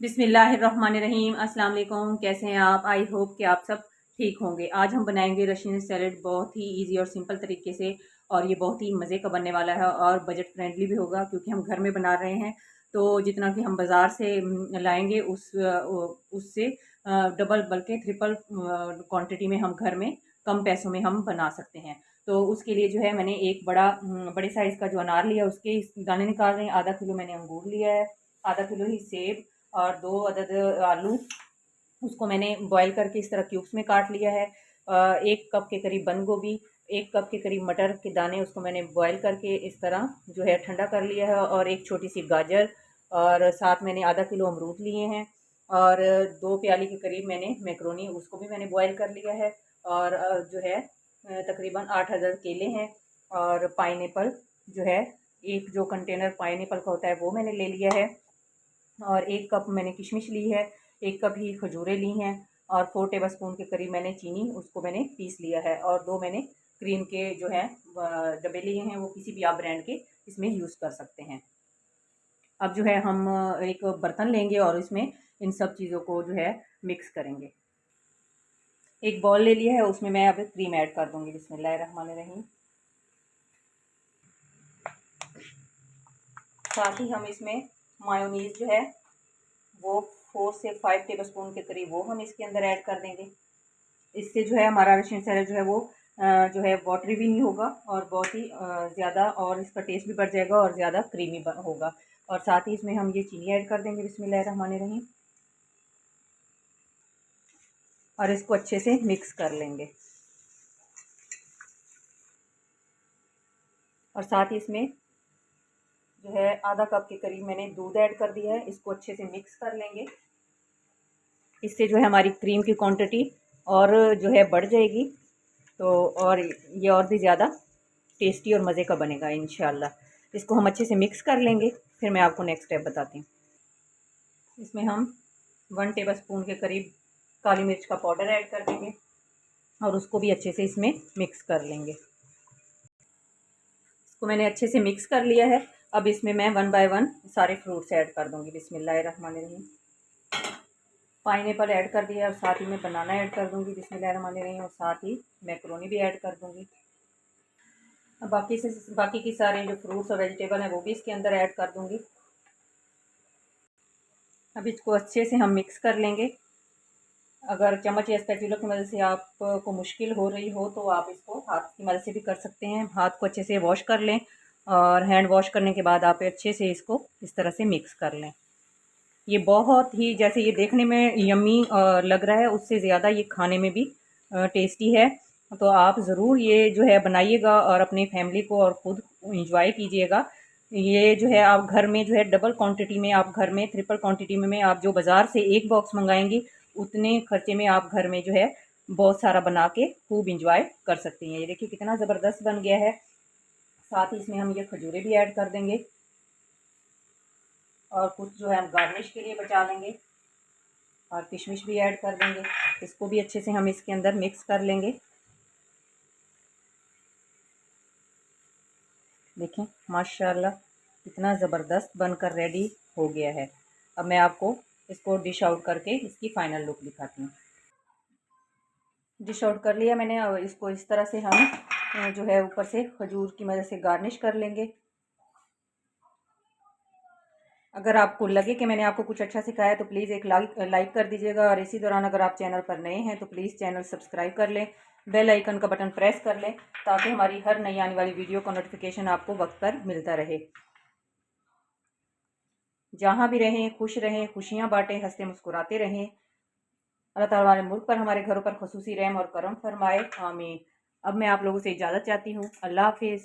बिस्मिल्लाहिर्रहमानिर्रहीम। अस्सलाम वालेकुम। कैसे हैं आप? आई होप कि आप सब ठीक होंगे। आज हम बनाएंगे रशियन सैलेड बहुत ही इजी और सिंपल तरीके से, और ये बहुत ही मज़े का बनने वाला है और बजट फ्रेंडली भी होगा क्योंकि हम घर में बना रहे हैं। तो जितना कि हम बाज़ार से लाएंगे उससे डबल बल्कि ट्रिपल क्वांटिटी में हम घर में कम पैसों में हम बना सकते हैं। तो उसके लिए जो है मैंने एक बड़े साइज़ का जो अनार लिया उसके दाने निकाल रहे हैं। आधा किलो मैंने अंगूर लिया है, आधा किलो ही सेब और 2 अदद आलू, उसको मैंने बॉईल करके इस तरह क्यूब्स में काट लिया है। 1 कप के करीब बंद गोभी, 1 कप के करीब मटर के दाने, उसको मैंने बॉईल करके इस तरह जो है ठंडा कर लिया है। और एक छोटी सी गाजर, और साथ मैंने आधा किलो अमरूद लिए हैं, और 2 प्याली के करीब मैंने मैक्रोनी, उसको भी मैंने बॉईल कर लिया है। और जो है तकरीबन 8 अदद केले हैं, और पाइनएप्पल जो है, एक जो कंटेनर पाइनएप्पल का होता है वो मैंने ले लिया है। और 1 कप मैंने किशमिश ली है, 1 कप ही खजूरें ली हैं, और 4 टेबल स्पून के करीब मैंने चीनी, उसको मैंने पीस लिया है। और 2 मैंने क्रीम के जो है डब्बे लिए हैं, वो किसी भी आप ब्रांड के इसमें यूज़ कर सकते हैं। अब जो है हम एक बर्तन लेंगे और इसमें इन सब चीज़ों को जो है मिक्स करेंगे। एक बॉल ले लिया है, उसमें मैं अब क्रीम ऐड कर दूँगी। बिस्मिल्लाहिर्रहमानिर्रहीम। साथ ही हम इसमें मायोनीज़ जो है वो 4 से 5 टेबल स्पून के करीब वो हम इसके अंदर ऐड कर देंगे। इससे जो है हमारा रशियन सैलेड जो है वो जो है वाटरी भी नहीं होगा, और बहुत ही ज़्यादा, और इसका टेस्ट भी बढ़ जाएगा और ज़्यादा क्रीमी होगा। और साथ ही इसमें हम ये चीनी ऐड कर देंगे। बिस्मिल्लाहिर्रहमानिर्रहीम। और इसको अच्छे से मिक्स कर लेंगे। और साथ ही इसमें जो है आधा कप के करीब मैंने दूध ऐड कर दिया है, इसको अच्छे से मिक्स कर लेंगे। इससे जो है हमारी क्रीम की क्वांटिटी और जो है बढ़ जाएगी, तो और ये और भी ज़्यादा टेस्टी और मज़े का बनेगा इंशाल्लाह। इसको हम अच्छे से मिक्स कर लेंगे, फिर मैं आपको नेक्स्ट स्टेप बताती हूँ। इसमें हम 1 टेबल स्पून के करीब काली मिर्च का पाउडर ऐड कर देंगे, और उसको भी अच्छे से इसमें मिक्स कर लेंगे। इसको मैंने अच्छे से मिक्स कर लिया है। अब इसमें मैं 1 बाय 1 सारे फ्रूट्स ऐड कर दूँगी। बिस्मिल्लाहिर्रहमानिर्रहीम। पाइनएप्पल ऐड कर दिया, और साथ ही मैं बनाना ऐड कर दूँगी। बिस्मिल्लाहिर्रहमानिर्रहीम। और साथ ही मैक्रोनी भी ऐड कर दूँगी। अब बाकी की सारे जो फ्रूट्स और वेजिटेबल हैं वो भी इसके अंदर ऐड कर दूँगी। अब इसको अच्छे से हम मिक्स कर लेंगे। अगर चम्मच या स्पैचुला की मदद से आपको मुश्किल हो रही हो तो आप इसको हाथ की मदद से भी कर सकते हैं। हाथ को अच्छे से वॉश कर लें, और हैंड वॉश करने के बाद आप अच्छे से इसको इस तरह से मिक्स कर लें। ये बहुत ही, जैसे ये देखने में यम्मी लग रहा है, उससे ज़्यादा ये खाने में भी टेस्टी है। तो आप ज़रूर ये जो है बनाइएगा और अपनी फैमिली को और ख़ुद इंजॉय कीजिएगा। ये जो है आप घर में जो है डबल क्वांटिटी में, आप घर में ट्रिपल क्वांटिटी में आप जो बाज़ार से एक बॉक्स मंगाएंगी, उतने खर्चे में आप घर में जो है बहुत सारा बना के खूब इंजॉय कर सकती हैं। ये देखिए कितना ज़बरदस्त बन गया है। साथ ही इसमें हम ये खजूरें भी ऐड कर देंगे, और कुछ जो है हम गार्निश के लिए बचा लेंगे, और किशमिश भी ऐड कर देंगे। इसको भी अच्छे से हम इसके अंदर मिक्स कर लेंगे। देखें माशाल्लाह कितना ज़बरदस्त बनकर रेडी हो गया है। अब मैं आपको इसको डिश आउट करके इसकी फ़ाइनल लुक दिखाती हूँ। डिश आउट कर लिया मैंने, और इसको इस तरह से हम जो है ऊपर से खजूर की मदद से गार्निश कर लेंगे। अगर आपको लगे कि मैंने आपको कुछ अच्छा सिखाया है तो प्लीज़ एक लाइक कर दीजिएगा, और इसी दौरान अगर आप चैनल पर नए हैं तो प्लीज़ चैनल सब्सक्राइब कर लें, बेल आइकन का बटन प्रेस कर लें, ताकि हमारी हर नई आने वाली वीडियो का नोटिफिकेशन आपको वक्त पर मिलता रहे। जहाँ भी रहें खुश रहें, खुशियाँ बांटें, हंसते मुस्कुराते रहें। अल्लाह ताला हमारे मुल्क पर, हमारे घरों पर खुसूसी रहम और करम फरमाए, आमीन। अब मैं आप लोगों से इजाज़त चाहती हूँ। अल्लाह हाफिज़।